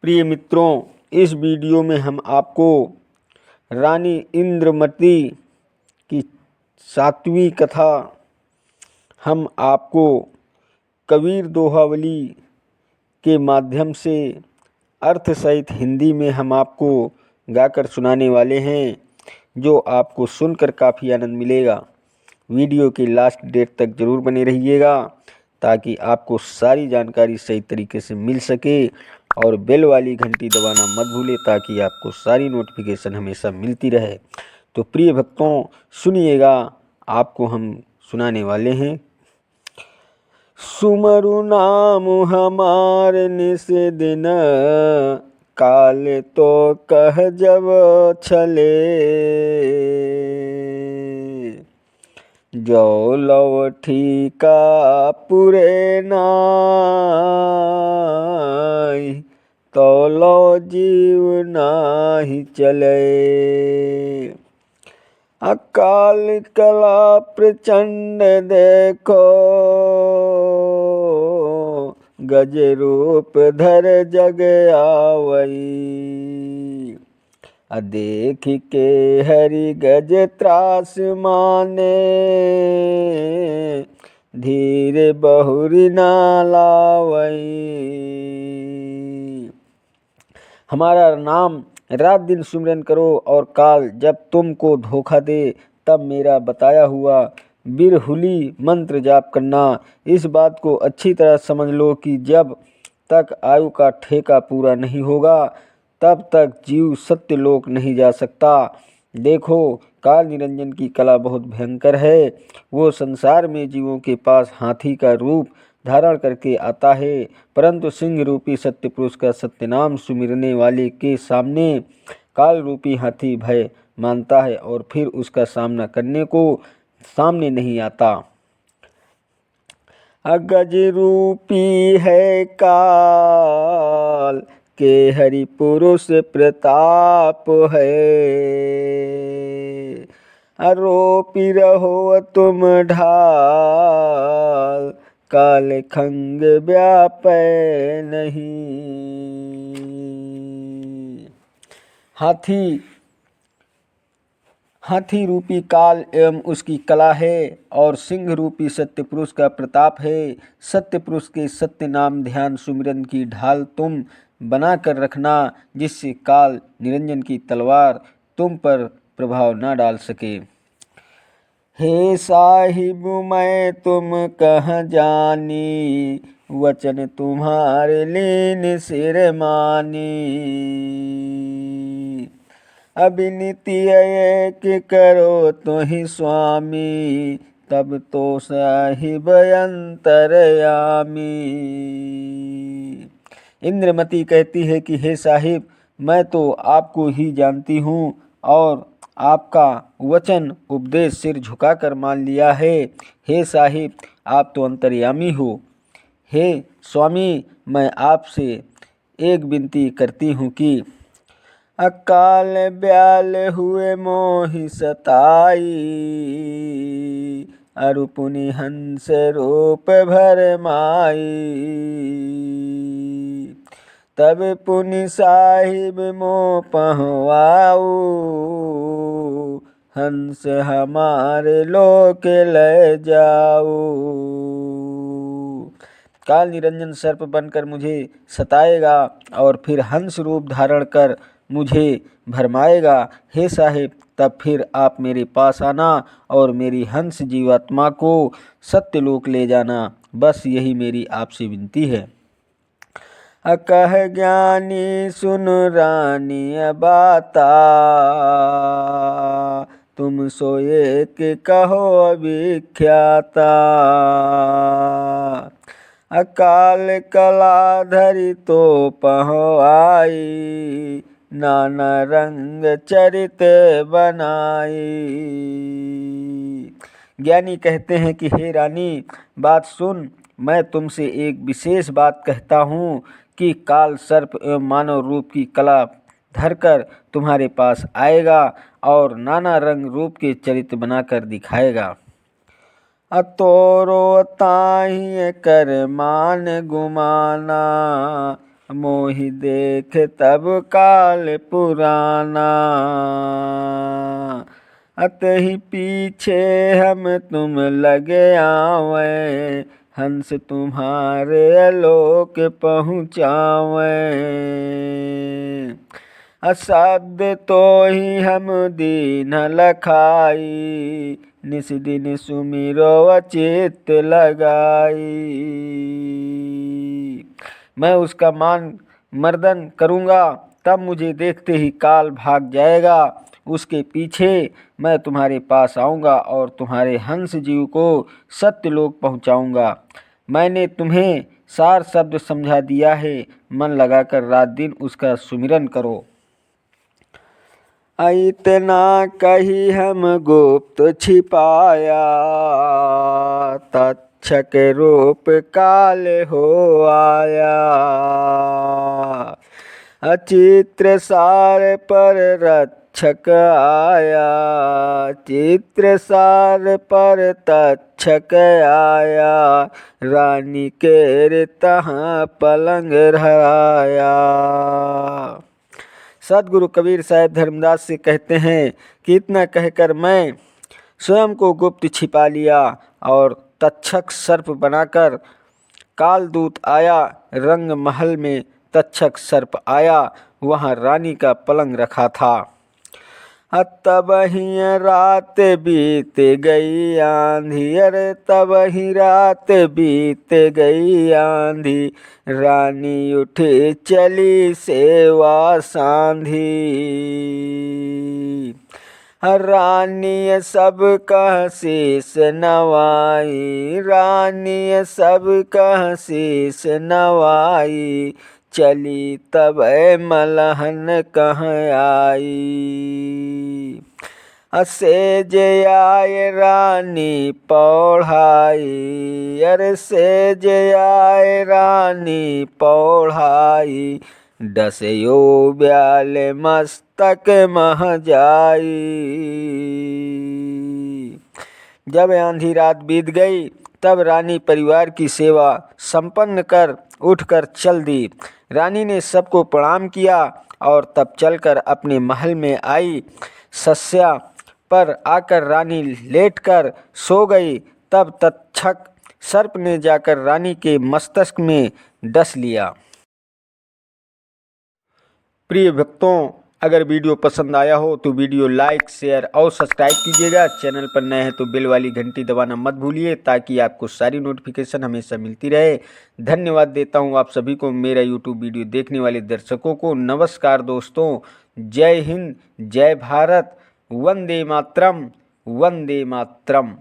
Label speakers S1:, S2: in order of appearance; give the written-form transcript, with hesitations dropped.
S1: प्रिय मित्रों, इस वीडियो में हम आपको रानी इंद्रमती की 7वीं कथा हम आपको कबीर दोहावली के माध्यम से अर्थ सहित हिंदी में हम आपको गाकर सुनाने वाले हैं, जो आपको सुनकर काफ़ी आनंद मिलेगा। वीडियो के लास्ट डेट तक ज़रूर बने रहिएगा ताकि आपको सारी जानकारी सही तरीके से मिल सके, और बेल वाली घंटी दबाना मत भूलें ताकि आपको सारी नोटिफिकेशन हमेशा मिलती रहे। तो प्रिय भक्तों, सुनिएगा, आपको हम सुनाने वाले हैं। सुमरु नाम हमार निस दिन, काल तो कह जब छले। जो लव ठीका पुरे नाई, तो लो जीव नाही चले। अकाल कला प्रचंड देखो, गज रूप धर जग आवई। देख के हरि गज त्रास माने, धीरे बहुरी ना लावई। हमारा नाम रात दिन सुमिरन करो, और काल जब तुमको धोखा दे तब मेरा बताया हुआ बिरहुली मंत्र जाप करना। इस बात को अच्छी तरह समझ लो कि जब तक आयु का ठेका पूरा नहीं होगा तब तक जीव सत्यलोक नहीं जा सकता। देखो, काल निरंजन की कला बहुत भयंकर है। वो संसार में जीवों के पास हाथी का रूप धारण करके आता है, परंतु सिंह रूपी सत्य पुरुष का सत्य नाम सुमिरने वाले के सामने काल रूपी हाथी भय मानता है और फिर उसका सामना करने को सामने नहीं आता। गज रूपी है काल के हरि पुरुष प्रताप है। आरोपी रहो तुम ढाल, काल खंग व्यापै नहीं। हाथी रूपी काल एवं उसकी कला है, और सिंह रूपी सत्य पुरुष का प्रताप है। सत्य पुरुष के सत्य नाम ध्यान सुमिरन की ढाल तुम बना कर रखना, जिससे काल निरंजन की तलवार तुम पर प्रभाव न डाल सके। हे साहिब मैं तुम कह जानी, वचन तुम्हारे लीन सिर मानी। अबिनती एक करो तुहि स्वामी, तब तो साहिब अंतरयामी। इंद्रमती कहती है कि हे साहिब, मैं तो आपको ही जानती हूँ और आपका वचन उपदेश सिर झुकाकर मान लिया है। हे साहिब, आप तो अंतर्यामी हो। हे स्वामी, मैं आपसे एक विनती करती हूँ कि अकाल ब्याल हुए मोहि सताई, अरु पुनि हंस रूप भर माई। तब पुनि साहिब मो पहुँआऊ, हंस हमारे लोक ले जाऊ। काल निरंजन सर्प बनकर मुझे सताएगा और फिर हंस रूप धारण कर मुझे भरमाएगा। हे साहिब, तब फिर आप मेरे पास आना और मेरी हंस जीवात्मा को सत्यलोक ले जाना। बस यही मेरी आपसे विनती है। अकह ज्ञानी सुन रानी बाता, तुम सो एक कहो विख्याता। अकाल कला धरि तो पहुँआई, नाना रंग चरित बनाई। ज्ञानी कहते हैं कि हे रानी, बात सुन, मैं तुमसे एक विशेष बात कहता हूँ कि काल सर्प एवं मानव रूप की कला धरकर तुम्हारे पास आएगा और नाना रंग रूप के चरित्र बनाकर दिखाएगा। अतोरो ताहि कर मान गुमाना, मोहि देख तब काल पुराना। अतहि पीछे हम तुम लगे आवें, हंस तुम्हारे आलोक पहुँचावें। अशब्द तो ही हम दीन लखाई, निस दिन सुमिरो अचित लगाई। मैं उसका मान मर्दन करूँगा, तब मुझे देखते ही काल भाग जाएगा। उसके पीछे मैं तुम्हारे पास आऊँगा और तुम्हारे हंस जीव को सत्यलोक पहुँचाऊँगा। मैंने तुम्हें सार शब्द समझा दिया है, मन लगाकर रात दिन उसका सुमिरन करो। इतना कही हम गुप्त छिपाया, तक्षक रूप काल हो आया। चित्र सार पर रक्षक आया, चित्र सार पर तक्षक आया। रानी के तहाँ पलंग धराया। सदगुरु कबीर साहब धर्मदास से कहते हैं कि इतना कहकर मैं स्वयं को गुप्त छिपा लिया और तक्षक सर्प बनाकर कालदूत आया। रंग महल में तक्षक सर्प आया, वहाँ रानी का पलंग रखा था। तब ही रात बीत गई आंधी, अरे तब ही रात बीत गई आंधी। रानी उठी चली सेवा सांधी, रानी सब कह शीस नवाई, रानी सब कह शीस नवाई। चली तब मलहन कह आई, सेज आए रानी पौढ़ाई, अरे सेज आए रानी पौढ़ाई। डसयो ब्याल मस्तक मह जाई। जब आंधी रात बीत गई, तब रानी परिवार की सेवा संपन्न कर उठकर चल दी। रानी ने सबको प्रणाम किया और तब चलकर अपने महल में आई। शय्या पर आकर रानी लेटकर सो गई। तब तक्षक सर्प ने जाकर रानी के मस्तिष्क में डस लिया। प्रिय भक्तों, अगर वीडियो पसंद आया हो तो वीडियो लाइक, शेयर और सब्सक्राइब कीजिएगा। चैनल पर नए हैं तो बेल वाली घंटी दबाना मत भूलिए, ताकि आपको सारी नोटिफिकेशन हमेशा मिलती रहे। धन्यवाद देता हूं आप सभी को, मेरा यूट्यूब वीडियो देखने वाले दर्शकों को। नमस्कार दोस्तों, जय हिंद, जय भारत, वंदे मातरम, वंदे मातरम।